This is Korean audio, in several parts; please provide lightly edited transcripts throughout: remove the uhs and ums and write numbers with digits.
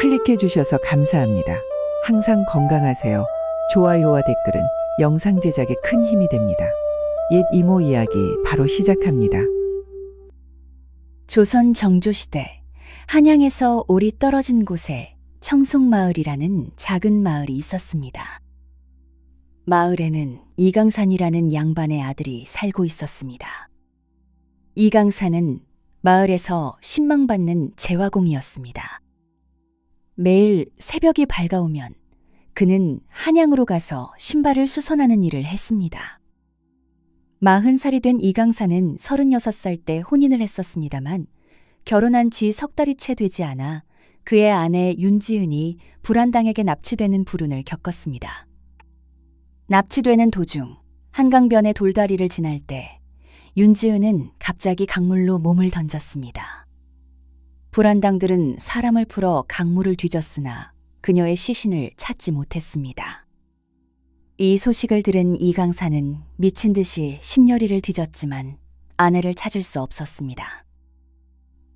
클릭해 주셔서 감사합니다. 항상 건강하세요. 좋아요와 댓글은 영상 제작에 큰 힘이 됩니다. 옛 이모 이야기 바로 시작합니다. 조선 정조시대 한양에서 올이 떨어진 곳에 청송마을이라는 작은 마을이 있었습니다. 마을에는 이강산이라는 양반의 아들이 살고 있었습니다. 이강산은 마을에서 신망받는 제화공이었습니다. 매일 새벽이 밝아오면 그는 한양으로 가서 신발을 수선하는 일을 했습니다. 40살이 된 이강산은 36살 때 혼인을 했었습니다만 결혼한 지 석 달이 채 되지 않아 그의 아내 윤지은이 불안당에게 납치되는 불운을 겪었습니다. 납치되는 도중 한강변의 돌다리를 지날 때 윤지은은 갑자기 강물로 몸을 던졌습니다. 불안당들은 사람을 풀어 강물을 뒤졌으나 그녀의 시신을 찾지 못했습니다. 이 소식을 들은 이강산은 미친 듯이 심려리를 뒤졌지만 아내를 찾을 수 없었습니다.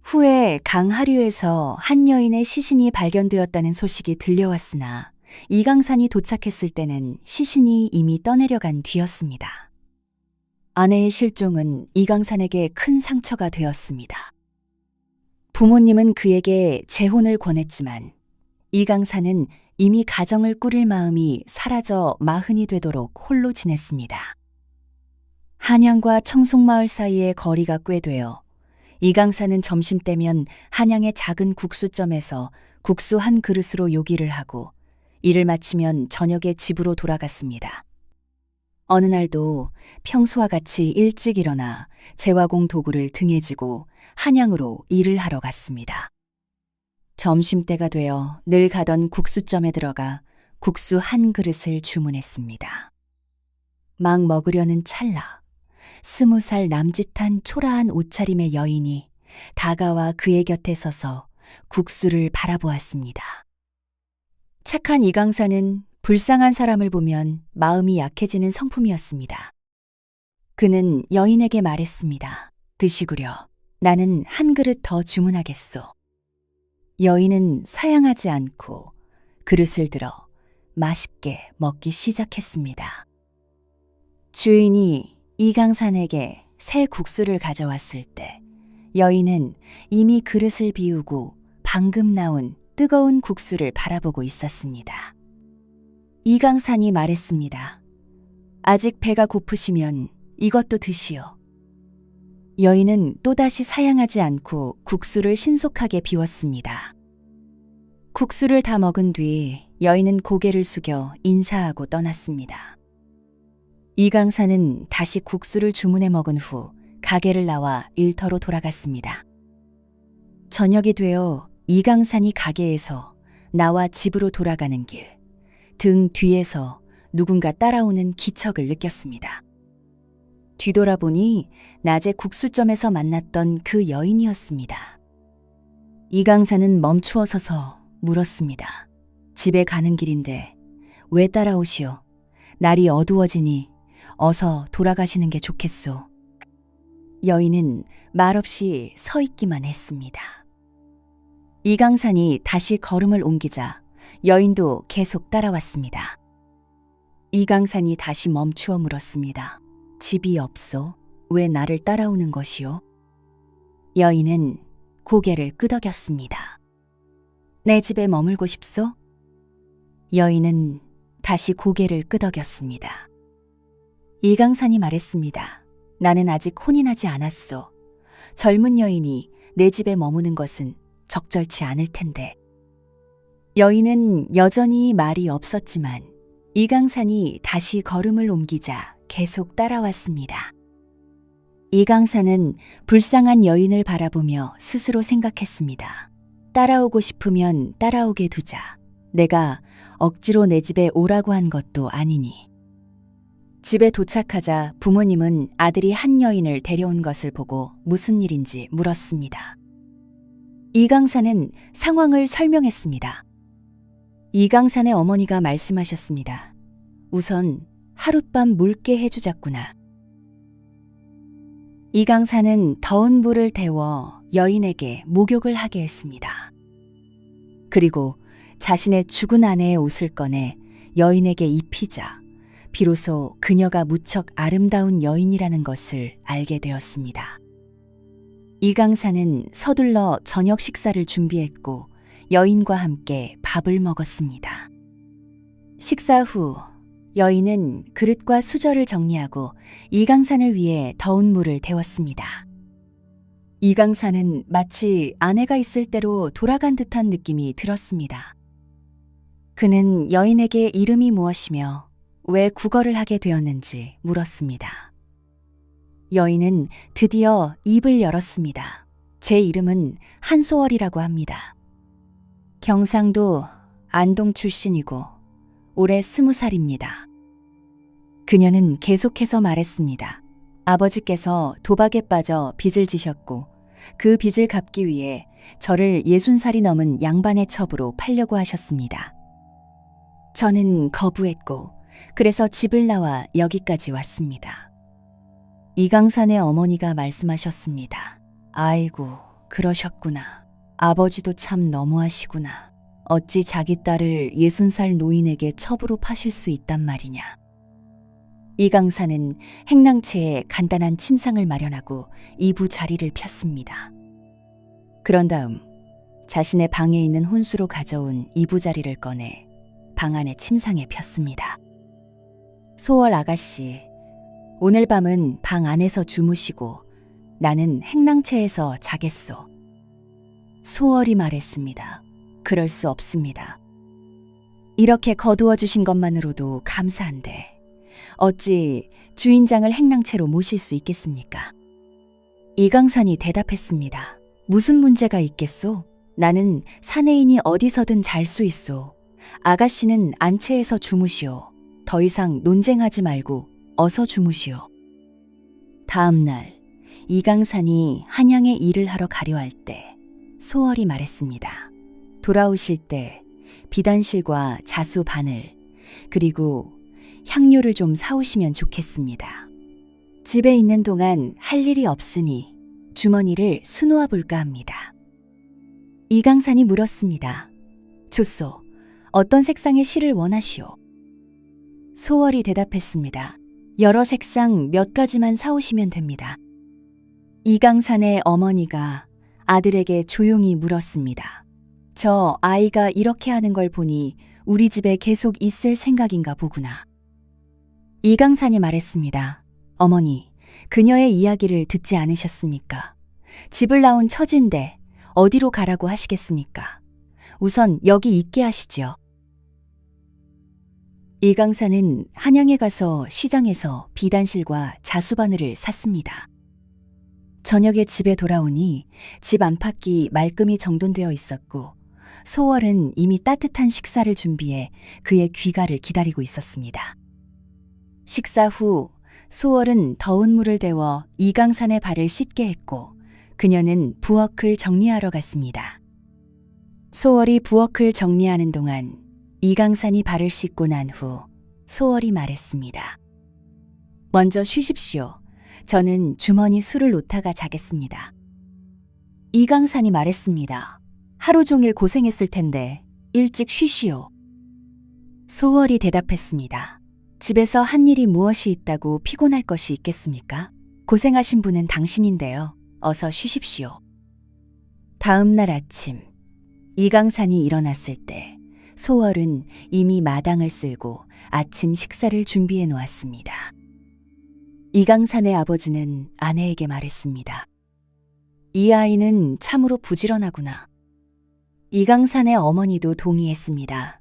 후에 강 하류에서 한 여인의 시신이 발견되었다는 소식이 들려왔으나 이강산이 도착했을 때는 시신이 이미 떠내려간 뒤였습니다. 아내의 실종은 이강산에게 큰 상처가 되었습니다. 부모님은 그에게 재혼을 권했지만 이강산은 이미 가정을 꾸릴 마음이 사라져 마흔이 되도록 홀로 지냈습니다. 한양과 청송마을 사이의 거리가 꽤 되어 이강산은 점심때면 한양의 작은 국수점에서 국수 한 그릇으로 요기를 하고 일을 마치면 저녁에 집으로 돌아갔습니다. 어느 날도 평소와 같이 일찍 일어나 제화공 도구를 등에 지고 한양으로 일을 하러 갔습니다. 점심때가 되어 늘 가던 국수점에 들어가 국수 한 그릇을 주문했습니다. 막 먹으려는 찰나 20살 남짓한 초라한 옷차림의 여인이 다가와 그의 곁에 서서 국수를 바라보았습니다. 착한 이강산은 불쌍한 사람을 보면 마음이 약해지는 성품이었습니다. 그는 여인에게 말했습니다. 드시구려. 나는 한 그릇 더 주문하겠소. 여인은 사양하지 않고 그릇을 들어 맛있게 먹기 시작했습니다. 주인이 이강산에게 새 국수를 가져왔을 때 여인은 이미 그릇을 비우고 방금 나온 뜨거운 국수를 바라보고 있었습니다. 이강산이 말했습니다. 아직 배가 고프시면 이것도 드시오. 여인은 또다시 사양하지 않고 국수를 신속하게 비웠습니다. 국수를 다 먹은 뒤 여인은 고개를 숙여 인사하고 떠났습니다. 이강산은 다시 국수를 주문해 먹은 후 가게를 나와 일터로 돌아갔습니다. 저녁이 되어 이강산이 가게에서 나와 집으로 돌아가는 길, 등 뒤에서 누군가 따라오는 기척을 느꼈습니다. 뒤돌아보니 낮에 국수점에서 만났던 그 여인이었습니다. 이강산은 멈추어 서서 물었습니다. 집에 가는 길인데 왜 따라오시오? 날이 어두워지니 어서 돌아가시는 게 좋겠소. 여인은 말없이 서 있기만 했습니다. 이강산이 다시 걸음을 옮기자 여인도 계속 따라왔습니다. 이강산이 다시 멈추어 물었습니다. 집이 없소? 왜 나를 따라오는 것이오? 여인은 고개를 끄덕였습니다. 내 집에 머물고 싶소? 여인은 다시 고개를 끄덕였습니다. 이강산이 말했습니다. 나는 아직 혼인하지 않았소. 젊은 여인이 내 집에 머무는 것은 적절치 않을 텐데. 여인은 여전히 말이 없었지만 이강산이 다시 걸음을 옮기자 계속 따라왔습니다. 이강산은 불쌍한 여인을 바라보며 스스로 생각했습니다. 따라오고 싶으면 따라오게 두자. 내가 억지로 내 집에 오라고 한 것도 아니니. 집에 도착하자 부모님은 아들이 한 여인을 데려온 것을 보고 무슨 일인지 물었습니다. 이강산은 상황을 설명했습니다. 이강산의 어머니가 말씀하셨습니다. 우선 하룻밤 묽게 해주자꾸나. 이강산은 더운 물을 데워 여인에게 목욕을 하게 했습니다. 그리고 자신의 죽은 아내의 옷을 꺼내 여인에게 입히자 비로소 그녀가 무척 아름다운 여인이라는 것을 알게 되었습니다. 이강사는 서둘러 저녁 식사를 준비했고 여인과 함께 밥을 먹었습니다. 식사 후 여인은 그릇과 수저를 정리하고 이강산을 위해 더운 물을 데웠습니다. 이강산은 마치 아내가 있을 때로 돌아간 듯한 느낌이 들었습니다. 그는 여인에게 이름이 무엇이며 왜 국어를 하게 되었는지 물었습니다. 여인은 드디어 입을 열었습니다. 제 이름은 한소월이라고 합니다. 경상도 안동 출신이고 올해 20살입니다. 그녀는 계속해서 말했습니다. 아버지께서 도박에 빠져 빚을 지셨고 그 빚을 갚기 위해 저를 60살이 넘은 양반의 첩으로 팔려고 하셨습니다. 저는 거부했고 그래서 집을 나와 여기까지 왔습니다. 이강산의 어머니가 말씀하셨습니다. 아이고, 그러셨구나. 아버지도 참 너무하시구나. 어찌 자기 딸을 60살 노인에게 첩으로 파실 수 있단 말이냐. 이강산은 행랑채에 간단한 침상을 마련하고 이부 자리를 폈습니다. 그런 다음 자신의 방에 있는 혼수로 가져온 이부 자리를 꺼내 방 안의 침상에 폈습니다. 소월 아가씨, 오늘 밤은 방 안에서 주무시고 나는 행랑채에서 자겠소. 소월이 말했습니다. 그럴 수 없습니다. 이렇게 거두어 주신 것만으로도 감사한데 어찌 주인장을 행랑채로 모실 수 있겠습니까? 이강산이 대답했습니다. 무슨 문제가 있겠소? 나는 사내인이 어디서든 잘 수 있소. 아가씨는 안채에서 주무시오. 더 이상 논쟁하지 말고 어서 주무시오. 다음 날 이강산이 한양에 일을 하러 가려 할 때 소월이 말했습니다. 돌아오실 때 비단실과 자수 바늘 그리고 향료를 좀 사오시면 좋겠습니다. 집에 있는 동안 할 일이 없으니 주머니를 수놓아 볼까 합니다. 이강산이 물었습니다. 좋소. 어떤 색상의 실을 원하시오? 소월이 대답했습니다. 여러 색상 몇 가지만 사오시면 됩니다. 이강산의 어머니가 아들에게 조용히 물었습니다. 저 아이가 이렇게 하는 걸 보니 우리 집에 계속 있을 생각인가 보구나. 이강산이 말했습니다. 어머니, 그녀의 이야기를 듣지 않으셨습니까? 집을 나온 처진데 어디로 가라고 하시겠습니까? 우선 여기 있게 하시지요. 이강산은 한양에 가서 시장에서 비단실과 자수바늘을 샀습니다. 저녁에 집에 돌아오니 집 안팎이 말끔히 정돈되어 있었고 소월은 이미 따뜻한 식사를 준비해 그의 귀가를 기다리고 있었습니다. 식사 후 소월은 더운 물을 데워 이강산의 발을 씻게 했고 그녀는 부엌을 정리하러 갔습니다. 소월이 부엌을 정리하는 동안 이강산이 발을 씻고 난 후 소월이 말했습니다. 먼저 쉬십시오. 저는 주머니 술을 놓다가 자겠습니다. 이강산이 말했습니다. 하루 종일 고생했을 텐데 일찍 쉬시오. 소월이 대답했습니다. 집에서 한 일이 무엇이 있다고 피곤할 것이 있겠습니까? 고생하신 분은 당신인데요. 어서 쉬십시오. 다음 날 아침 이강산이 일어났을 때 소월은 이미 마당을 쓸고 아침 식사를 준비해 놓았습니다. 이강산의 아버지는 아내에게 말했습니다. 이 아이는 참으로 부지런하구나. 이강산의 어머니도 동의했습니다.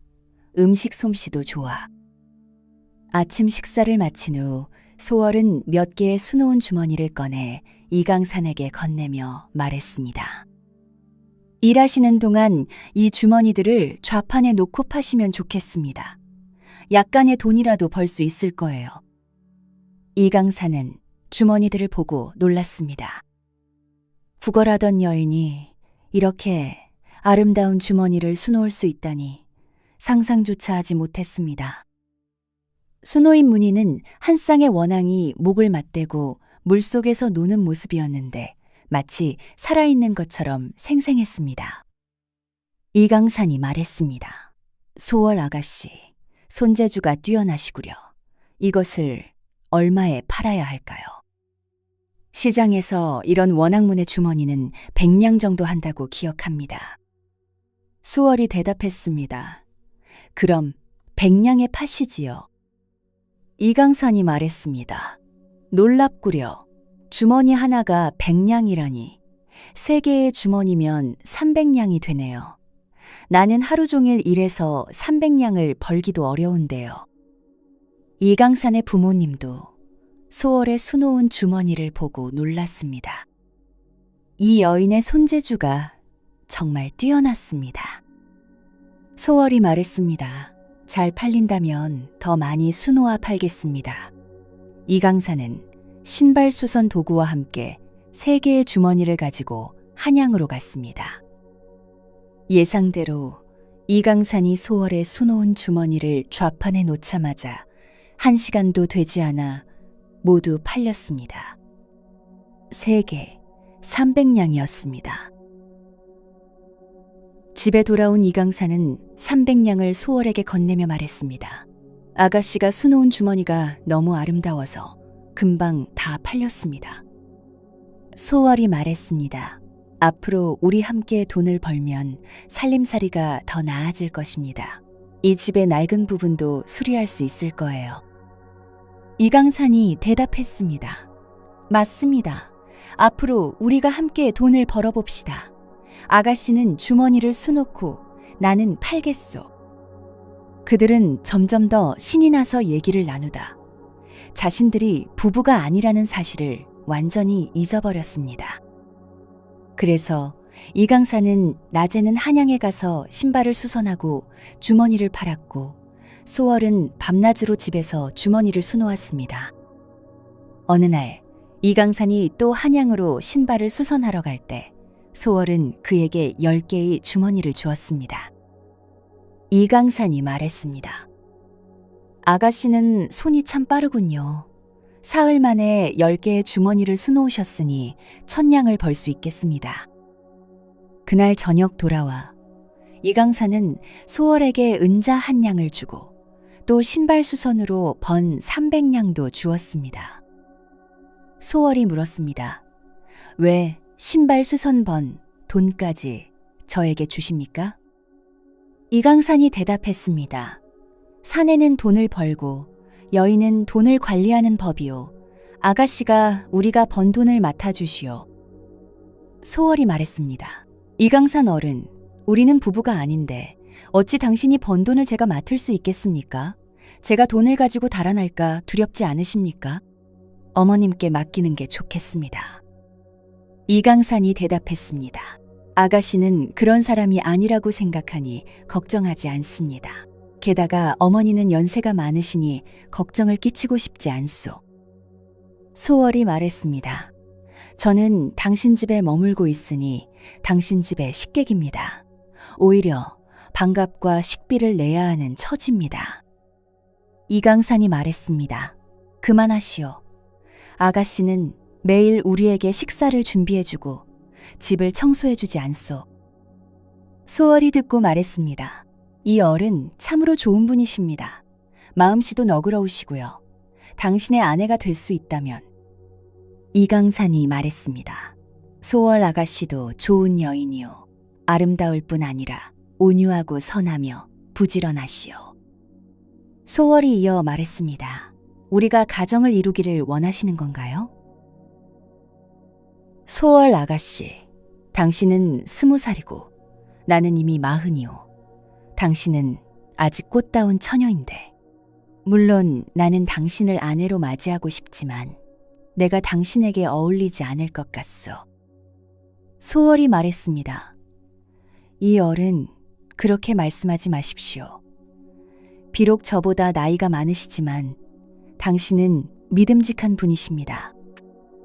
음식 솜씨도 좋아. 아침 식사를 마친 후 소월은 몇 개의 수놓은 주머니를 꺼내 이강산에게 건네며 말했습니다. 일하시는 동안 이 주머니들을 좌판에 놓고 파시면 좋겠습니다. 약간의 돈이라도 벌 수 있을 거예요. 이강산은 주머니들을 보고 놀랐습니다. 구걸하던 여인이 이렇게 아름다운 주머니를 수놓을 수 있다니 상상조차 하지 못했습니다. 수노인 무늬는 한 쌍의 원앙이 목을 맞대고 물속에서 노는 모습이었는데 마치 살아있는 것처럼 생생했습니다. 이강산이 말했습니다. 소월 아가씨, 손재주가 뛰어나시구려. 이것을 얼마에 팔아야 할까요? 시장에서 이런 원앙문의 주머니는 100냥 정도 한다고 기억합니다. 소월이 대답했습니다. 그럼 100냥에 파시지요. 이강산이 말했습니다. 놀랍구려. 주머니 하나가 100냥이라니. 3개의 주머니면 300냥이 되네요. 나는 하루 종일 일해서 300냥을 벌기도 어려운데요. 이강산의 부모님도 소월의 수놓은 주머니를 보고 놀랐습니다. 이 여인의 손재주가 정말 뛰어났습니다. 소월이 말했습니다. 잘 팔린다면 더 많이 수놓아 팔겠습니다. 이강산은 신발 수선 도구와 함께 3개의 주머니를 가지고 한양으로 갔습니다. 예상대로 이강산이 소월의 수놓은 주머니를 좌판에 놓자마자 1시간도 되지 않아 모두 팔렸습니다. 3개, 300냥이었습니다. 집에 돌아온 이강산은 300냥을 소월에게 건네며 말했습니다. 아가씨가 수놓은 주머니가 너무 아름다워서 금방 다 팔렸습니다. 소월이 말했습니다. 앞으로 우리 함께 돈을 벌면 살림살이가 더 나아질 것입니다. 이 집의 낡은 부분도 수리할 수 있을 거예요. 이강산이 대답했습니다. 맞습니다. 앞으로 우리가 함께 돈을 벌어봅시다. 아가씨는 주머니를 수놓고 나는 팔겠소. 그들은 점점 더 신이 나서 얘기를 나누다 자신들이 부부가 아니라는 사실을 완전히 잊어버렸습니다. 그래서 이강산은 낮에는 한양에 가서 신발을 수선하고 주머니를 팔았고 소월은 밤낮으로 집에서 주머니를 수놓았습니다. 어느 날 이강산이 또 한양으로 신발을 수선하러 갈 때 소월은 그에게 10개의 주머니를 주었습니다. 이강산이 말했습니다. 아가씨는 손이 참 빠르군요. 사흘 만에 10개의 주머니를 수놓으셨으니 1000냥을 벌 수 있겠습니다. 그날 저녁 돌아와 이강산은 소월에게 은자 1냥을 주고 또 신발 수선으로 번 300냥도 주었습니다. 소월이 물었습니다. 왜 신발 수선 번 돈까지 저에게 주십니까? 이강산이 대답했습니다. 사내는 돈을 벌고 여인은 돈을 관리하는 법이요. 아가씨가 우리가 번 돈을 맡아주시오. 소월이 말했습니다. 이강산 어른, 우리는 부부가 아닌데 어찌 당신이 번 돈을 제가 맡을 수 있겠습니까? 제가 돈을 가지고 달아날까 두렵지 않으십니까? 어머님께 맡기는 게 좋겠습니다. 이강산이 대답했습니다. 아가씨는 그런 사람이 아니라고 생각하니 걱정하지 않습니다. 게다가 어머니는 연세가 많으시니 걱정을 끼치고 싶지 않소. 소월이 말했습니다. 저는 당신 집에 머물고 있으니 당신 집의 식객입니다. 오히려 반값과 식비를 내야 하는 처지입니다. 이강산이 말했습니다. 그만하시오. 아가씨는 매일 우리에게 식사를 준비해주고 집을 청소해주지 않소. 소월이 듣고 말했습니다. 이 어른 참으로 좋은 분이십니다. 마음씨도 너그러우시고요. 당신의 아내가 될 수 있다면. 이강산이 말했습니다. 소월 아가씨도 좋은 여인이요. 아름다울 뿐 아니라 온유하고 선하며 부지런하시오. 소월이 이어 말했습니다. 우리가 가정을 이루기를 원하시는 건가요? 소월 아가씨, 당신은 20살이고 나는 이미 40이요. 당신은 아직 꽃다운 처녀인데 물론 나는 당신을 아내로 맞이하고 싶지만 내가 당신에게 어울리지 않을 것 같소. 소월이 말했습니다. 이 어른, 그렇게 말씀하지 마십시오. 비록 저보다 나이가 많으시지만 당신은 믿음직한 분이십니다.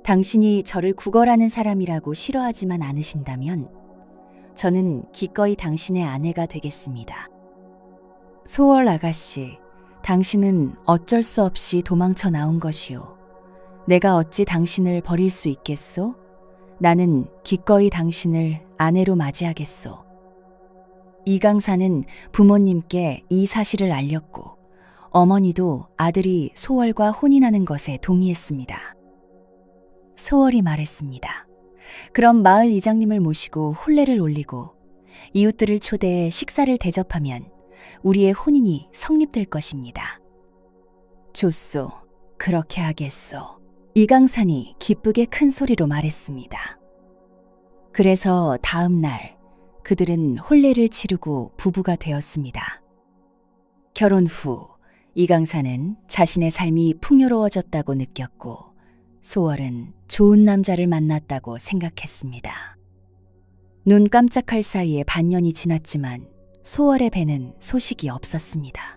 당신이 저를 구걸하는 사람이라고 싫어하지만 않으신다면 저는 기꺼이 당신의 아내가 되겠습니다. 소월 아가씨, 당신은 어쩔 수 없이 도망쳐 나온 것이오. 내가 어찌 당신을 버릴 수 있겠소? 나는 기꺼이 당신을 아내로 맞이하겠소. 이강사는 부모님께 이 사실을 알렸고 어머니도 아들이 소월과 혼인하는 것에 동의했습니다. 소월이 말했습니다. 그럼 마을 이장님을 모시고 혼례를 올리고 이웃들을 초대해 식사를 대접하면 우리의 혼인이 성립될 것입니다. 좋소, 그렇게 하겠소. 이강산이 기쁘게 큰 소리로 말했습니다. 그래서 다음 날 그들은 혼례를 치르고 부부가 되었습니다. 결혼 후 이강산은 자신의 삶이 풍요로워졌다고 느꼈고 소월은 좋은 남자를 만났다고 생각했습니다. 눈 깜짝할 사이에 반년이 지났지만 소월의 배는 소식이 없었습니다.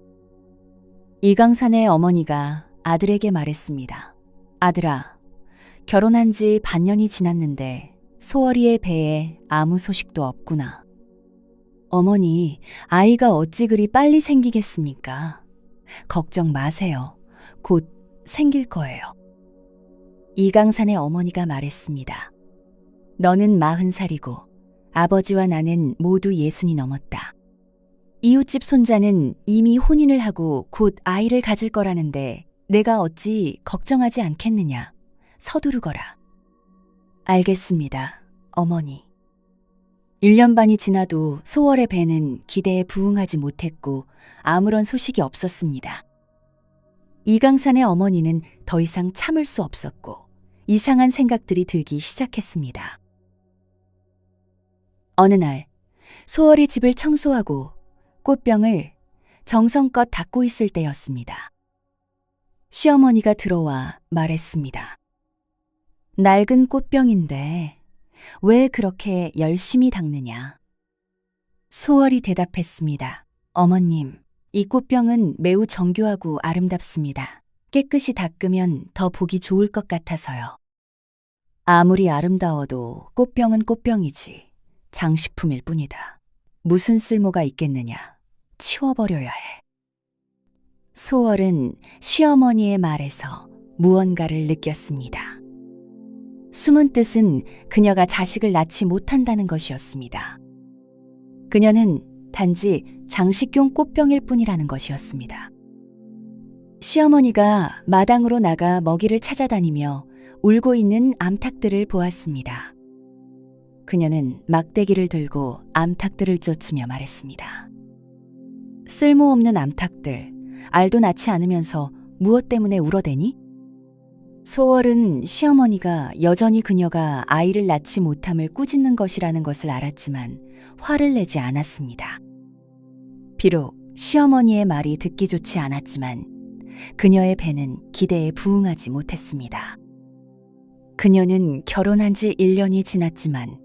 이강산의 어머니가 아들에게 말했습니다. 아들아, 결혼한 지 반년이 지났는데 소월이의 배에 아무 소식도 없구나. 어머니, 아이가 어찌 그리 빨리 생기겠습니까? 걱정 마세요. 곧 생길 거예요. 이강산의 어머니가 말했습니다. 너는 40살이고 아버지와 나는 모두 60이 넘었다. 이웃집 손자는 이미 혼인을 하고 곧 아이를 가질 거라는데 내가 어찌 걱정하지 않겠느냐. 서두르거라. 알겠습니다, 어머니. 1년 반이 지나도 소월의 배는 기대에 부응하지 못했고 아무런 소식이 없었습니다. 이강산의 어머니는 더 이상 참을 수 없었고 이상한 생각들이 들기 시작했습니다. 어느 날 소월이 집을 청소하고 꽃병을 정성껏 닦고 있을 때였습니다. 시어머니가 들어와 말했습니다. 낡은 꽃병인데 왜 그렇게 열심히 닦느냐? 소월이 대답했습니다. 어머님, 이 꽃병은 매우 정교하고 아름답습니다. 깨끗이 닦으면 더 보기 좋을 것 같아서요. 아무리 아름다워도 꽃병은 꽃병이지 장식품일 뿐이다. 무슨 쓸모가 있겠느냐? 치워버려야 해. 소월은 시어머니의 말에서 무언가를 느꼈습니다. 숨은 뜻은 그녀가 자식을 낳지 못한다는 것이었습니다. 그녀는 단지 장식용 꽃병일 뿐이라는 것이었습니다. 시어머니가 마당으로 나가 먹이를 찾아다니며 울고 있는 암탉들을 보았습니다. 그녀는 막대기를 들고 암탉들을 쫓으며 말했습니다. 쓸모없는 암탉들, 알도 낳지 않으면서 무엇 때문에 울어대니? 소월은 시어머니가 여전히 그녀가 아이를 낳지 못함을 꾸짖는 것이라는 것을 알았지만 화를 내지 않았습니다. 비록 시어머니의 말이 듣기 좋지 않았지만 그녀의 배는 기대에 부응하지 못했습니다. 그녀는 결혼한 지 1년이 지났지만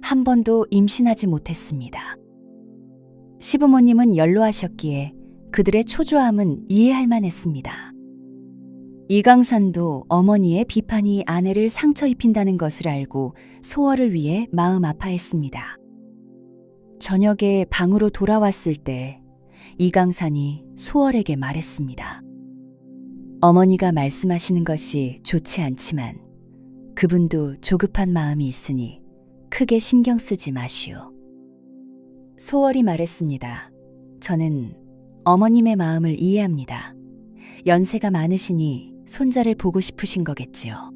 한 번도 임신하지 못했습니다. 시부모님은 연로하셨기에 그들의 초조함은 이해할 만했습니다. 이강산도 어머니의 비판이 아내를 상처 입힌다는 것을 알고 소월을 위해 마음 아파했습니다. 저녁에 방으로 돌아왔을 때 이강산이 소월에게 말했습니다. 어머니가 말씀하시는 것이 좋지 않지만 그분도 조급한 마음이 있으니 크게 신경 쓰지 마시오. 소월이 말했습니다. 저는 어머님의 마음을 이해합니다. 연세가 많으시니 손자를 보고 싶으신 거겠지요.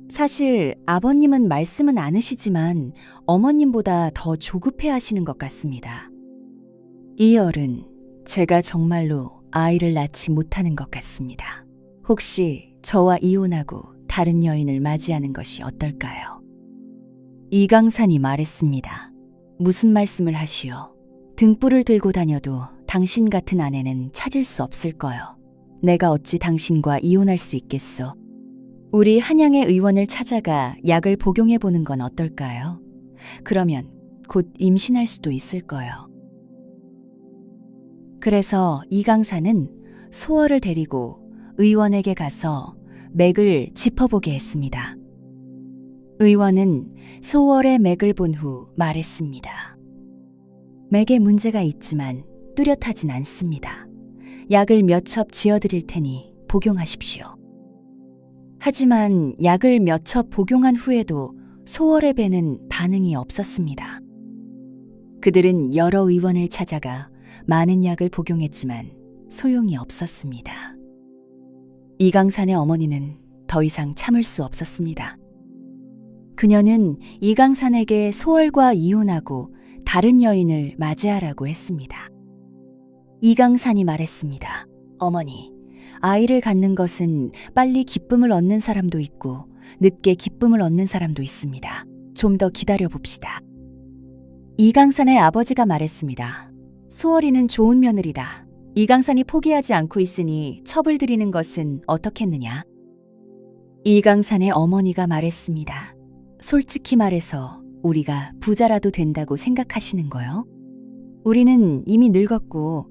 사실 아버님은 말씀은 않으시지만 어머님보다 더 조급해 하시는 것 같습니다. 이 어른, 제가 정말로 아이를 낳지 못하는 것 같습니다. 혹시 저와 이혼하고 다른 여인을 맞이하는 것이 어떨까요? 이강산이 말했습니다. 무슨 말씀을 하시오? 등불을 들고 다녀도 당신 같은 아내는 찾을 수 없을 거요. 내가 어찌 당신과 이혼할 수 있겠소? 우리 한양의 의원을 찾아가 약을 복용해 보는 건 어떨까요? 그러면 곧 임신할 수도 있을 거요. 그래서 이강산은 소월을 데리고 의원에게 가서 맥을 짚어보게 했습니다. 의원은 소월의 맥을 본 후 말했습니다. 맥에 문제가 있지만 뚜렷하진 않습니다. 약을 몇 첩 지어드릴 테니 복용하십시오. 하지만 약을 몇 첩 복용한 후에도 소월의 배는 반응이 없었습니다. 그들은 여러 의원을 찾아가 많은 약을 복용했지만 소용이 없었습니다. 이강산의 어머니는 더 이상 참을 수 없었습니다. 그녀는 이강산에게 소월과 이혼하고 다른 여인을 맞이하라고 했습니다. 이강산이 말했습니다. 어머니, 아이를 갖는 것은 빨리 기쁨을 얻는 사람도 있고 늦게 기쁨을 얻는 사람도 있습니다. 좀 더 기다려 봅시다. 이강산의 아버지가 말했습니다. 소월이는 좋은 며느리다. 이강산이 포기하지 않고 있으니 첩을 들이는 것은 어떻겠느냐? 이강산의 어머니가 말했습니다. 솔직히 말해서 우리가 부자라도 된다고 생각하시는 거요? 우리는 이미 늙었고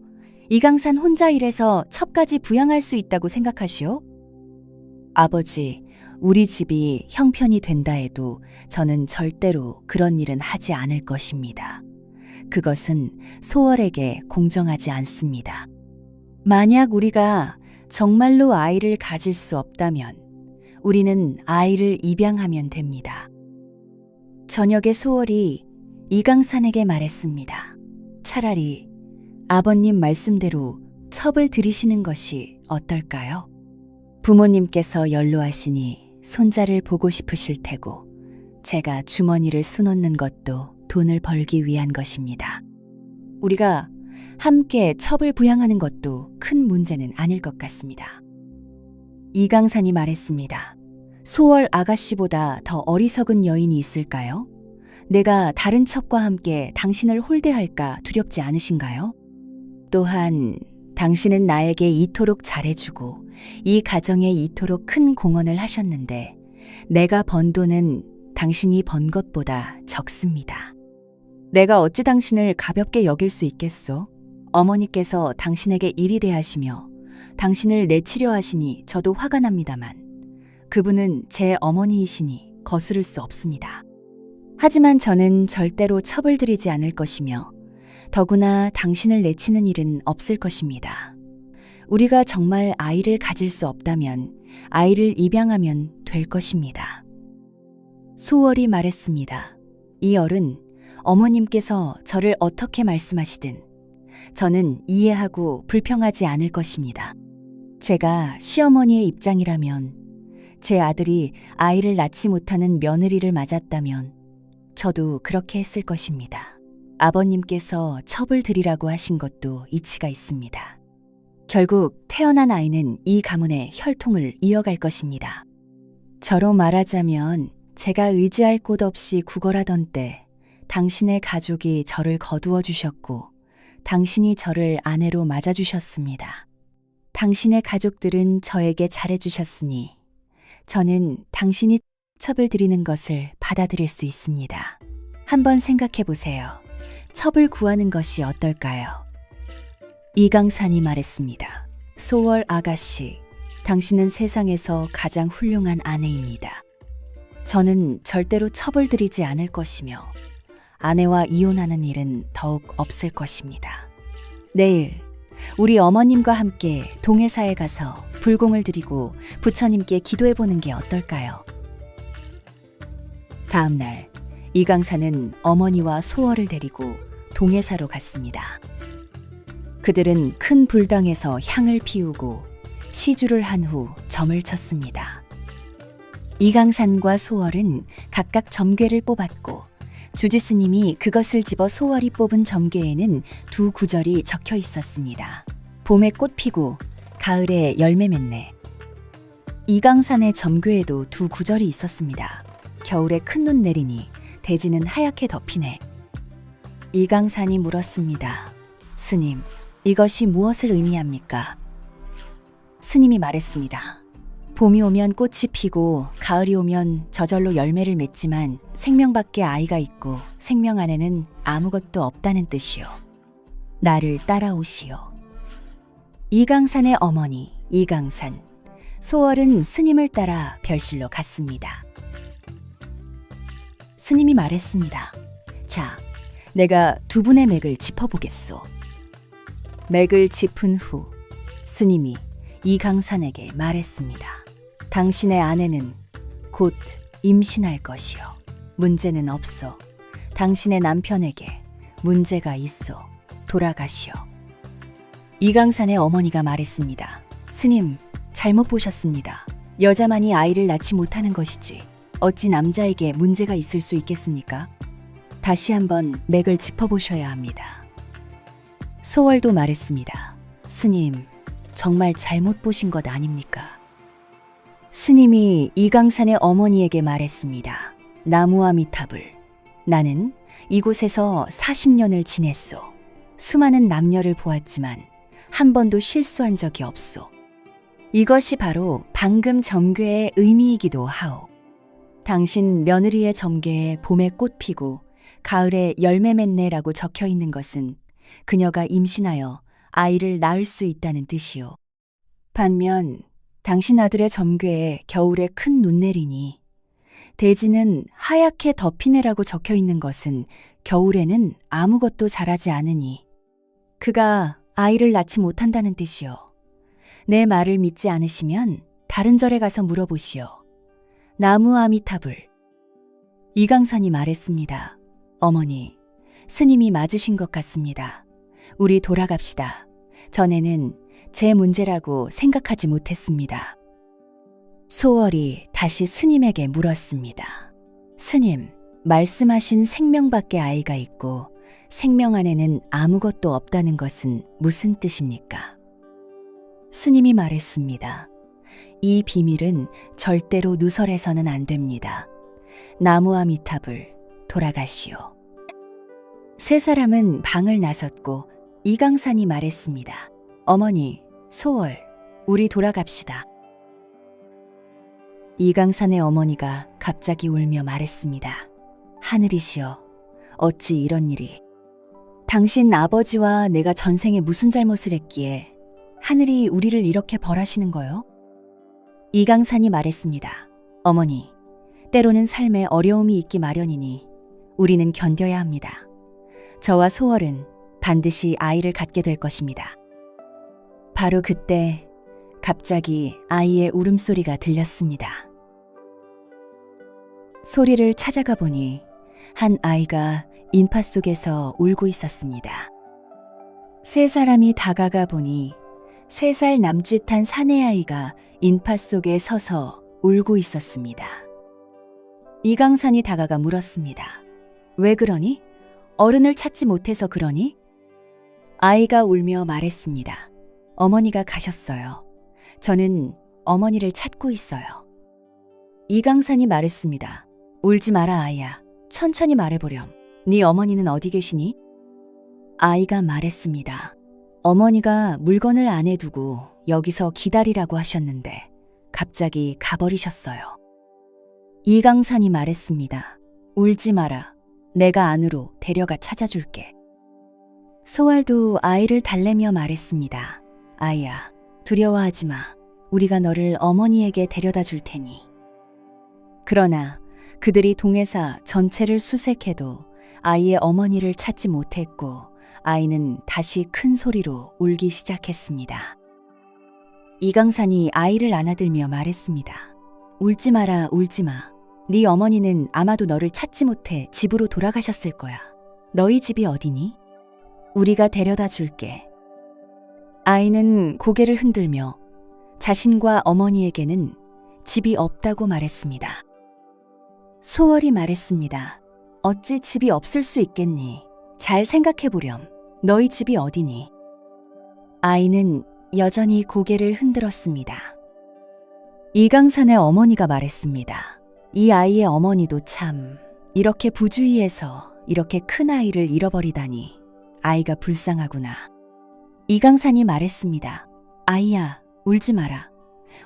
이강산 혼자 일해서 첩까지 부양할 수 있다고 생각하시오? 아버지, 우리 집이 형편이 된다 해도 저는 절대로 그런 일은 하지 않을 것입니다. 그것은 소월에게 공정하지 않습니다. 만약 우리가 정말로 아이를 가질 수 없다면 우리는 아이를 입양하면 됩니다. 저녁에 소월이 이강산에게 말했습니다. 차라리 아버님 말씀대로 첩을 들이시는 것이 어떨까요? 부모님께서 연로하시니 손자를 보고 싶으실 테고 제가 주머니를 수놓는 것도 돈을 벌기 위한 것입니다. 우리가 함께 첩을 부양하는 것도 큰 문제는 아닐 것 같습니다. 이강산이 말했습니다. 소월 아가씨보다 더 어리석은 여인이 있을까요? 내가 다른 첩과 함께 당신을 홀대할까 두렵지 않으신가요? 또한 당신은 나에게 이토록 잘해주고 이 가정에 이토록 큰 공헌을 하셨는데 내가 번 돈은 당신이 번 것보다 적습니다. 내가 어찌 당신을 가볍게 여길 수 있겠소? 어머니께서 당신에게 일이 대하시며 당신을 내치려 하시니 저도 화가 납니다만 그분은 제 어머니이시니 거스를 수 없습니다. 하지만 저는 절대로 첩을 들이지 않을 것이며 더구나 당신을 내치는 일은 없을 것입니다. 우리가 정말 아이를 가질 수 없다면 아이를 입양하면 될 것입니다. 소월이 말했습니다. 이 어른, 어머님께서 저를 어떻게 말씀하시든 저는 이해하고 불평하지 않을 것입니다. 제가 시어머니의 입장이라면 제 아들이 아이를 낳지 못하는 며느리를 맞았다면 저도 그렇게 했을 것입니다. 아버님께서 첩을 들이라고 하신 것도 이치가 있습니다. 결국 태어난 아이는 이 가문의 혈통을 이어갈 것입니다. 저로 말하자면 제가 의지할 곳 없이 구걸하던 때 당신의 가족이 저를 거두어 주셨고 당신이 저를 아내로 맞아주셨습니다. 당신의 가족들은 저에게 잘해주셨으니 저는 당신이 첩을 들이는 것을 받아들일 수 있습니다. 한번 생각해 보세요. 첩을 구하는 것이 어떨까요? 이강산이 말했습니다. 소월 아가씨, 당신은 세상에서 가장 훌륭한 아내입니다. 저는 절대로 첩을 들이지 않을 것이며 아내와 이혼하는 일은 더욱 없을 것입니다. 내일 우리 어머님과 함께 동해사에 가서 불공을 드리고 부처님께 기도해보는 게 어떨까요? 다음 날 이강산은 어머니와 소월을 데리고 동해사로 갔습니다. 그들은 큰 불당에서 향을 피우고 시주를 한 후 점을 쳤습니다. 이강산과 소월은 각각 점괘를 뽑았고 주지스님이 그것을 집어 소월이 뽑은 점괘에는 두 구절이 적혀 있었습니다. 봄에 꽃 피고 가을에 열매 맺네. 이강산의 점괘에도 두 구절이 있었습니다. 겨울에 큰 눈 내리니 대지는 하얗게 덮이네. 이강산이 물었습니다. 스님, 이것이 무엇을 의미합니까? 스님이 말했습니다. 봄이 오면 꽃이 피고 가을이 오면 저절로 열매를 맺지만 생명밖에 아이가 있고 생명 안에는 아무것도 없다는 뜻이요. 나를 따라오시오. 이강산의 어머니 이강산, 소월은 스님을 따라 별실로 갔습니다. 스님이 말했습니다. 자, 내가 두 분의 맥을 짚어보겠소. 맥을 짚은 후 스님이 이강산에게 말했습니다. 당신의 아내는 곧 임신할 것이요. 문제는 없소. 당신의 남편에게 문제가 있어. 돌아가시오. 이강산의 어머니가 말했습니다. 스님, 잘못 보셨습니다. 여자만이 아이를 낳지 못하는 것이지 어찌 남자에게 문제가 있을 수 있겠습니까? 다시 한번 맥을 짚어보셔야 합니다. 소월도 말했습니다. 스님, 정말 잘못 보신 것 아닙니까? 스님이 이강산의 어머니에게 말했습니다. 나무아미탑을, 나는 이곳에서 40년을 지냈소. 수많은 남녀를 보았지만 한 번도 실수한 적이 없소. 이것이 바로 방금 점괘의 의미이기도 하오. 당신 며느리의 점괘에 봄에 꽃 피고 가을에 열매 맺네라고 적혀 있는 것은 그녀가 임신하여 아이를 낳을 수 있다는 뜻이오. 반면 당신 아들의 점괘에 겨울에 큰 눈 내리니 대지는 하얗게 덮이네라고 적혀 있는 것은 겨울에는 아무것도 자라지 않으니 그가 아이를 낳지 못한다는 뜻이오. 내 말을 믿지 않으시면 다른 절에 가서 물어보시오. 나무 아미타불. 이강산이 말했습니다. 어머니, 스님이 맞으신 것 같습니다. 우리 돌아갑시다. 전에는 제 문제라고 생각하지 못했습니다. 소월이 다시 스님에게 물었습니다. 스님, 말씀하신 생명밖에 아이가 있고 생명 안에는 아무것도 없다는 것은 무슨 뜻입니까? 스님이 말했습니다. 이 비밀은 절대로 누설해서는 안 됩니다. 나무아미탑을 돌아가시오. 세 사람은 방을 나섰고 이강산이 말했습니다. 어머니, 소월, 우리 돌아갑시다. 이강산의 어머니가 갑자기 울며 말했습니다. 하늘이시여, 어찌 이런 일이. 당신 아버지와 내가 전생에 무슨 잘못을 했기에 하늘이 우리를 이렇게 벌하시는 거요? 이강산이 말했습니다. 어머니, 때로는 삶에 어려움이 있기 마련이니 우리는 견뎌야 합니다. 저와 소월은 반드시 아이를 갖게 될 것입니다. 바로 그때 갑자기 아이의 울음소리가 들렸습니다. 소리를 찾아가 보니 한 아이가 인파 속에서 울고 있었습니다. 세 사람이 다가가 보니 3살 남짓한 사내아이가 인파 속에 서서 울고 있었습니다. 이강산이 다가가 물었습니다. 왜 그러니? 어른을 찾지 못해서 그러니? 아이가 울며 말했습니다. 어머니가 가셨어요. 저는 어머니를 찾고 있어요. 이강산이 말했습니다. 울지 마라 아이야. 천천히 말해보렴. 네 어머니는 어디 계시니? 아이가 말했습니다. 어머니가 물건을 안에 두고 여기서 기다리라고 하셨는데 갑자기 가버리셨어요. 이강산이 말했습니다. 울지 마라. 내가 안으로 데려가 찾아줄게. 소월도 아이를 달래며 말했습니다. 아이야, 두려워하지 마. 우리가 너를 어머니에게 데려다 줄 테니. 그러나 그들이 동해사 전체를 수색해도 아이의 어머니를 찾지 못했고 아이는 다시 큰 소리로 울기 시작했습니다. 이강산이 아이를 안아들며 말했습니다. 울지 마라, 울지 마. 네 어머니는 아마도 너를 찾지 못해 집으로 돌아가셨을 거야. 너희 집이 어디니? 우리가 데려다 줄게. 아이는 고개를 흔들며 자신과 어머니에게는 집이 없다고 말했습니다. 소월이 말했습니다. 어찌 집이 없을 수 있겠니? 잘 생각해보렴. 너희 집이 어디니? 아이는 여전히 고개를 흔들었습니다. 이강산의 어머니가 말했습니다. 이 아이의 어머니도 참 이렇게 부주의해서 이렇게 큰 아이를 잃어버리다니 아이가 불쌍하구나. 이강산이 말했습니다. 아이야, 울지 마라.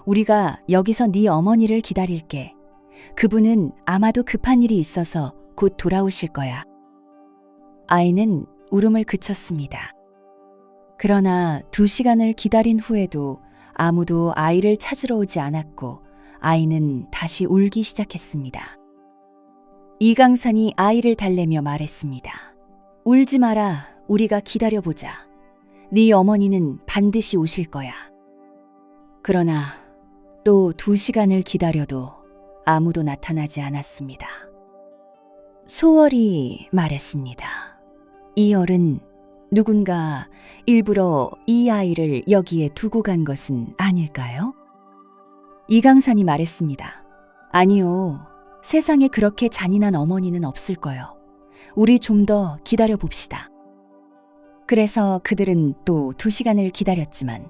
우리가 여기서 네 어머니를 기다릴게. 그분은 아마도 급한 일이 있어서 곧 돌아오실 거야. 아이는 울음을 그쳤습니다. 그러나 2시간을 기다린 후에도 아무도 아이를 찾으러 오지 않았고 아이는 다시 울기 시작했습니다. 이강산이 아이를 달래며 말했습니다. 울지 마라. 우리가 기다려보자. 네 어머니는 반드시 오실 거야. 그러나 또 2시간을 기다려도 아무도 나타나지 않았습니다. 소월이 말했습니다. 이열은 누군가 일부러 이 아이를 여기에 두고 간 것은 아닐까요? 이강산이 말했습니다. 아니요. 세상에 그렇게 잔인한 어머니는 없을 거요. 우리 좀 더 기다려 봅시다. 그래서 그들은 또 2시간을 기다렸지만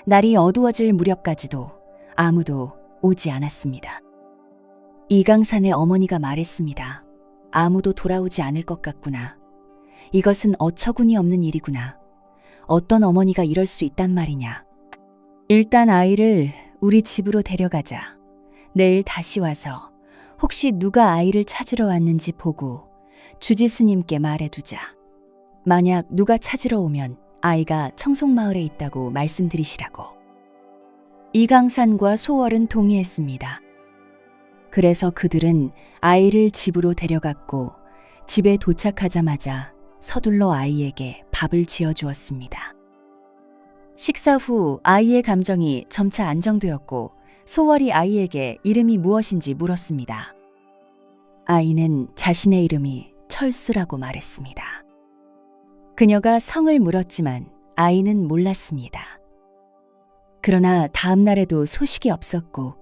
날이 어두워질 무렵까지도 아무도 오지 않았습니다. 이강산의 어머니가 말했습니다. 아무도 돌아오지 않을 것 같구나. 이것은 어처구니 없는 일이구나. 어떤 어머니가 이럴 수 있단 말이냐. 일단 아이를 우리 집으로 데려가자. 내일 다시 와서 혹시 누가 아이를 찾으러 왔는지 보고 주지 스님께 말해두자. 만약 누가 찾으러 오면 아이가 청송마을에 있다고 말씀드리시라고. 이강산과 소월은 동의했습니다. 그래서 그들은 아이를 집으로 데려갔고 집에 도착하자마자 서둘러 아이에게 밥을 지어주었습니다. 식사 후 아이의 감정이 점차 안정되었고 소월이 아이에게 이름이 무엇인지 물었습니다. 아이는 자신의 이름이 철수라고 말했습니다. 그녀가 성을 물었지만 아이는 몰랐습니다. 그러나 다음 날에도 소식이 없었고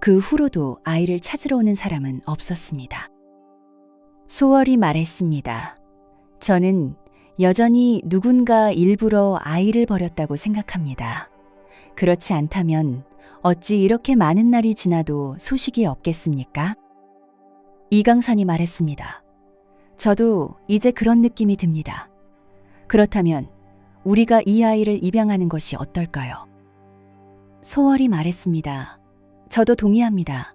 그 후로도 아이를 찾으러 오는 사람은 없었습니다. 소월이 말했습니다. 저는 여전히 누군가 일부러 아이를 버렸다고 생각합니다. 그렇지 않다면 어찌 이렇게 많은 날이 지나도 소식이 없겠습니까? 이강산이 말했습니다. 저도 이제 그런 느낌이 듭니다. 그렇다면 우리가 이 아이를 입양하는 것이 어떨까요? 소월이 말했습니다. 저도 동의합니다.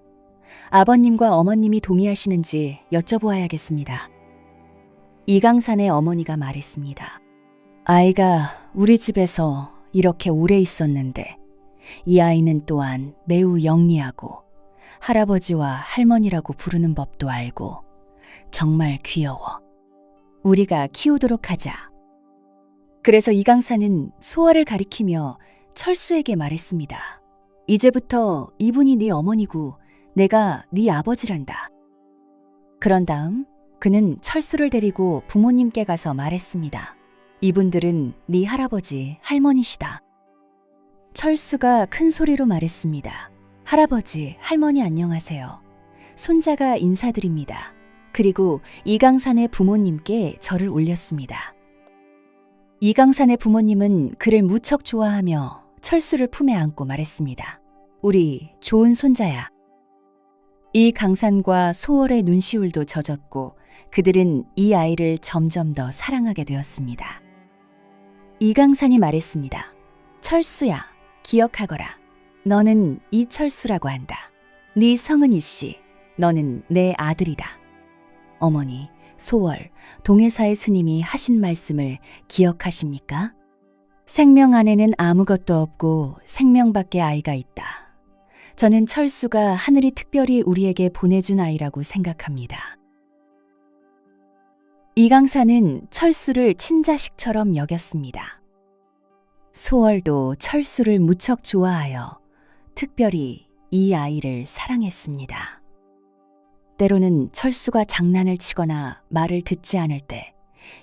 아버님과 어머님이 동의하시는지 여쭤보아야겠습니다. 이강산의 어머니가 말했습니다. 아이가 우리 집에서 이렇게 오래 있었는데 이 아이는 또한 매우 영리하고 할아버지와 할머니라고 부르는 법도 알고 정말 귀여워. 우리가 키우도록 하자. 그래서 이강산은 소월을 가리키며 철수에게 말했습니다. 이제부터 이분이 네 어머니고 내가 네 아버지란다. 그런 다음 그는 철수를 데리고 부모님께 가서 말했습니다. 이분들은 네 할아버지, 할머니시다. 철수가 큰 소리로 말했습니다. 할아버지, 할머니 안녕하세요. 손자가 인사드립니다. 그리고 이강산의 부모님께 절을 올렸습니다. 이강산의 부모님은 그를 무척 좋아하며 철수를 품에 안고 말했습니다. 우리 좋은 손자야. 이강산과 소월의 눈시울도 젖었고 그들은 이 아이를 점점 더 사랑하게 되었습니다. 이강산이 말했습니다. 철수야, 기억하거라. 너는 이철수라고 한다. 네 성은 이씨, 너는 내 아들이다. 어머니, 소월, 동해사의 스님이 하신 말씀을 기억하십니까? 생명 안에는 아무것도 없고 생명밖에 아이가 있다. 저는 철수가 하늘이 특별히 우리에게 보내준 아이라고 생각합니다. 이강산은 철수를 친자식처럼 여겼습니다. 소월도 철수를 무척 좋아하여 특별히 이 아이를 사랑했습니다. 때로는 철수가 장난을 치거나 말을 듣지 않을 때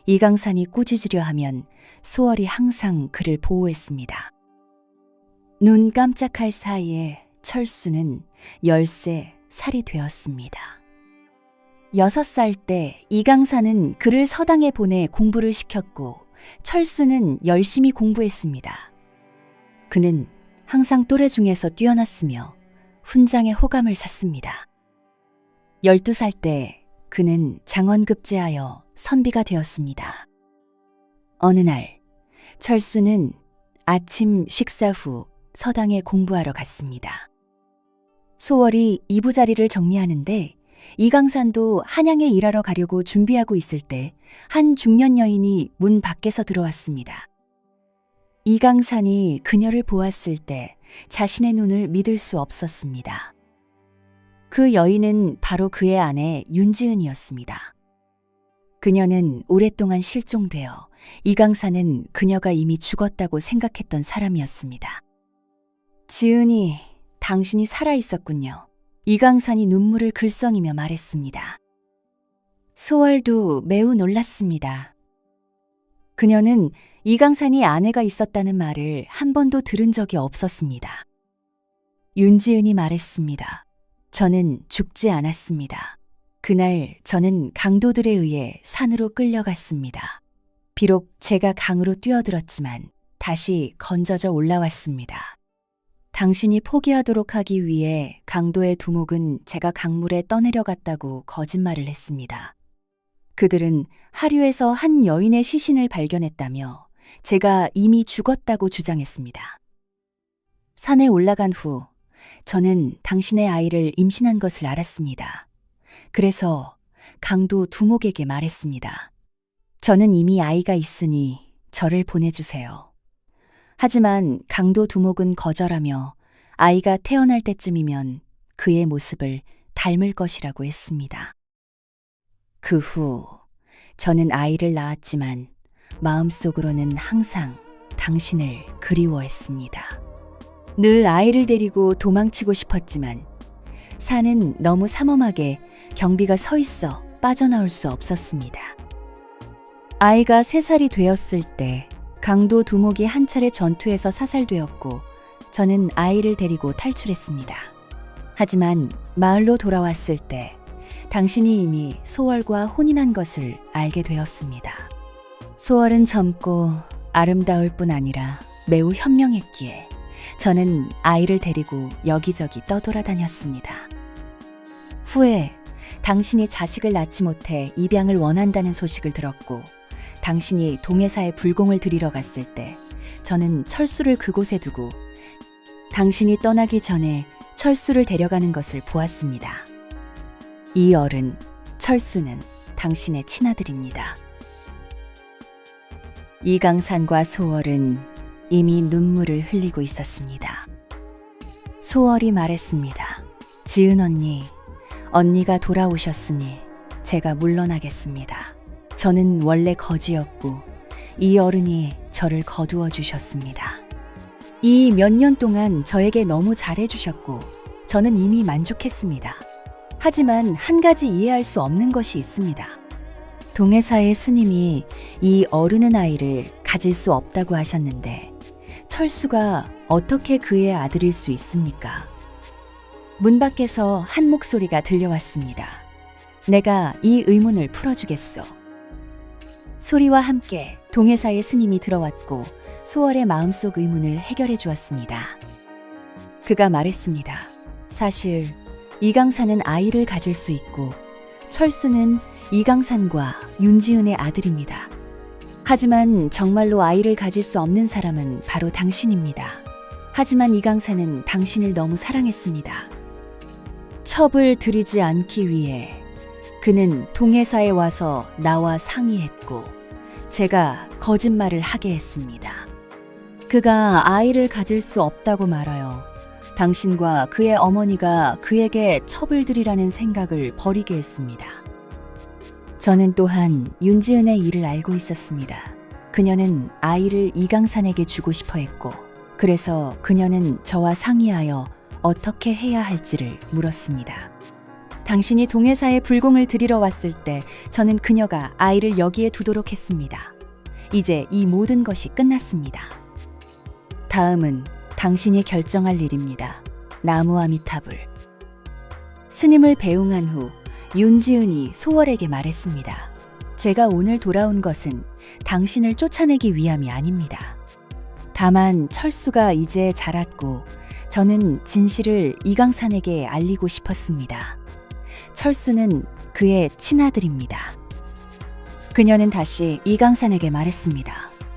이강산이 꾸짖으려 하면 소월이 항상 그를 보호했습니다. 눈 깜짝할 사이에 철수는 10살이 되었습니다. 6살 때 이강산은 그를 서당에 보내 공부를 시켰고 철수는 열심히 공부했습니다. 그는 항상 또래 중에서 뛰어났으며 훈장에 호감을 샀습니다. 12살 때 그는 장원급제하여 선비가 되었습니다. 어느 날 철수는 아침 식사 후 서당에 공부하러 갔습니다. 소월이 이부자리를 정리하는데 이강산도 한양에 일하러 가려고 준비하고 있을 때 한 중년 여인이 문 밖에서 들어왔습니다. 이강산이 그녀를 보았을 때 자신의 눈을 믿을 수 없었습니다. 그 여인은 바로 그의 아내 윤지은이었습니다. 그녀는 오랫동안 실종되어 이강산은 그녀가 이미 죽었다고 생각했던 사람이었습니다. 지은이, 당신이 살아있었군요. 이강산이 눈물을 글썽이며 말했습니다. 소월도 매우 놀랐습니다. 그녀는 이강산이 아내가 있었다는 말을 한 번도 들은 적이 없었습니다. 윤지은이 말했습니다. 저는 죽지 않았습니다. 그날 저는 강도들에 의해 산으로 끌려갔습니다. 비록 제가 강으로 뛰어들었지만 다시 건져져 올라왔습니다. 당신이 포기하도록 하기 위해 강도의 두목은 제가 강물에 떠내려갔다고 거짓말을 했습니다. 그들은 하류에서 한 여인의 시신을 발견했다며 제가 이미 죽었다고 주장했습니다. 산에 올라간 후 저는 당신의 아이를 임신한 것을 알았습니다. 그래서 강도 두목에게 말했습니다. 저는 이미 아이가 있으니 저를 보내주세요. 하지만 강도 두목은 거절하며 아이가 태어날 때쯤이면 그의 모습을 닮을 것이라고 했습니다. 그 후 저는 아이를 낳았지만 마음속으로는 항상 당신을 그리워했습니다. 늘 아이를 데리고 도망치고 싶었지만 산은 너무 삼엄하게 경비가 서 있어 빠져나올 수 없었습니다. 아이가 3살이 되었을 때 강도 두목이 한 차례 전투에서 사살되었고 저는 아이를 데리고 탈출했습니다. 하지만 마을로 돌아왔을 때 당신이 이미 소월과 혼인한 것을 알게 되었습니다. 소월은 젊고 아름다울 뿐 아니라 매우 현명했기에 저는 아이를 데리고 여기저기 떠돌아다녔습니다. 후에 당신이 자식을 낳지 못해 입양을 원한다는 소식을 들었고 당신이 동해사에 불공을 들이러 갔을 때 저는 철수를 그곳에 두고 당신이 떠나기 전에 철수를 데려가는 것을 보았습니다. 이 어른, 철수는 당신의 친아들입니다. 이강산과 소월은 이미 눈물을 흘리고 있었습니다. 소월이 말했습니다. 지은 언니, 언니가 돌아오셨으니 제가 물러나겠습니다. 저는 원래 거지였고 이 어른이 저를 거두어 주셨습니다. 이 몇 년 동안 저에게 너무 잘해주셨고 저는 이미 만족했습니다. 하지만 한 가지 이해할 수 없는 것이 있습니다. 동해사의 스님이 이 어른의 아이를 가질 수 없다고 하셨는데 철수가 어떻게 그의 아들일 수 있습니까? 문 밖에서 한 목소리가 들려왔습니다. 내가 이 의문을 풀어주겠소. 소리와 함께 동해사의 스님이 들어왔고 소월의 마음속 의문을 해결해 주었습니다. 그가 말했습니다. 사실 이강산은 아이를 가질 수 있고 철수는 이강산과 윤지은의 아들입니다. 하지만 정말로 아이를 가질 수 없는 사람은 바로 당신입니다. 하지만 이강산은 당신을 너무 사랑했습니다. 첩을 들이지 않기 위해 그는 동해사에 와서 나와 상의했고 제가 거짓말을 하게 했습니다. 그가 아이를 가질 수 없다고 말하여 당신과 그의 어머니가 그에게 첩을 들이라는 생각을 버리게 했습니다. 저는 또한 윤지은의 일을 알고 있었습니다. 그녀는 아이를 이강산에게 주고 싶어 했고 그래서 그녀는 저와 상의하여 어떻게 해야 할지를 물었습니다. 당신이 동해사에 불공을 들이러 왔을 때 저는 그녀가 아이를 여기에 두도록 했습니다. 이제 이 모든 것이 끝났습니다. 다음은 당신이 결정할 일입니다. 나무아미타불. 스님을 배웅한 후 윤지은이 소월에게 말했습니다. 제가 오늘 돌아온 것은 당신을 쫓아내기 위함이 아닙니다. 다만 철수가 이제 자랐고 저는 진실을 이강산에게 알리고 싶었습니다. 철수는 그의 친아들입니다. 그녀는 다시 이강산에게 말했습니다.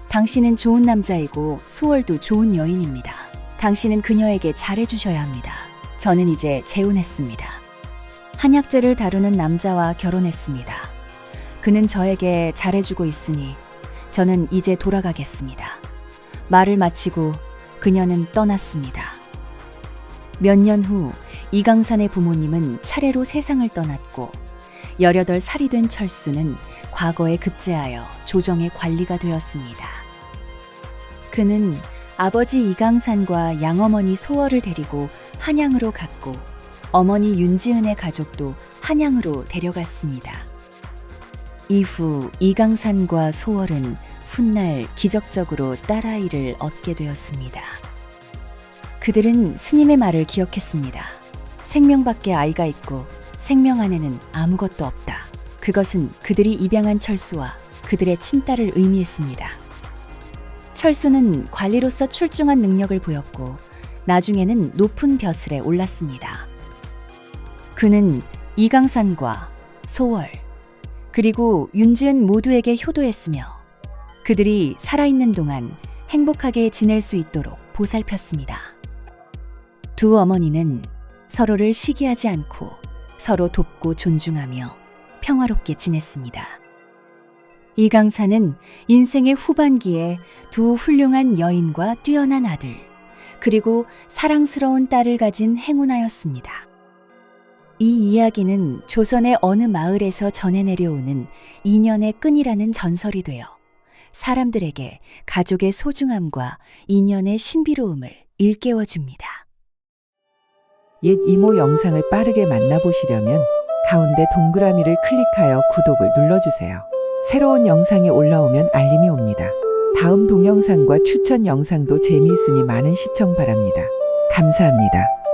당신은 좋은 남자이고 소월도 좋은 여인입니다. 당신은 그녀에게 잘해주셔야 합니다. 저는 이제 재혼했습니다. 한약재를 다루는 남자와 결혼했습니다. 그는 저에게 잘해주고 있으니 저는 이제 돌아가겠습니다. 말을 마치고 그녀는 떠났습니다. 몇 년 후 이강산의 부모님은 차례로 세상을 떠났고 18살이 된 철수는 과거에 급제하여 조정의 관리가 되었습니다. 그는 아버지 이강산과 양어머니 소월을 데리고 한양으로 갔고 어머니 윤지은의 가족도 한양으로 데려갔습니다. 이후 이강산과 소월은 훗날 기적적으로 딸아이를 얻게 되었습니다. 그들은 스님의 말을 기억했습니다. 생명 밖에 아이가 있고 생명 안에는 아무것도 없다. 그것은 그들이 입양한 철수와 그들의 친딸을 의미했습니다. 철수는 관리로서 출중한 능력을 보였고 나중에는 높은 벼슬에 올랐습니다. 그는 이강산과 소월 그리고 윤지은 모두에게 효도했으며 그들이 살아있는 동안 행복하게 지낼 수 있도록 보살폈습니다. 두 어머니는 서로를 시기하지 않고 서로 돕고 존중하며 평화롭게 지냈습니다. 이강산은 인생의 후반기에 두 훌륭한 여인과 뛰어난 아들, 그리고 사랑스러운 딸을 가진 행운아였습니다. 이 이야기는 조선의 어느 마을에서 전해 내려오는 인연의 끈이라는 전설이 되어 사람들에게 가족의 소중함과 인연의 신비로움을 일깨워줍니다. 옛 이모 영상을 빠르게 만나보시려면 가운데 동그라미를 클릭하여 구독을 눌러주세요. 새로운 영상이 올라오면 알림이 옵니다. 다음 동영상과 추천 영상도 재미있으니 많은 시청 바랍니다. 감사합니다.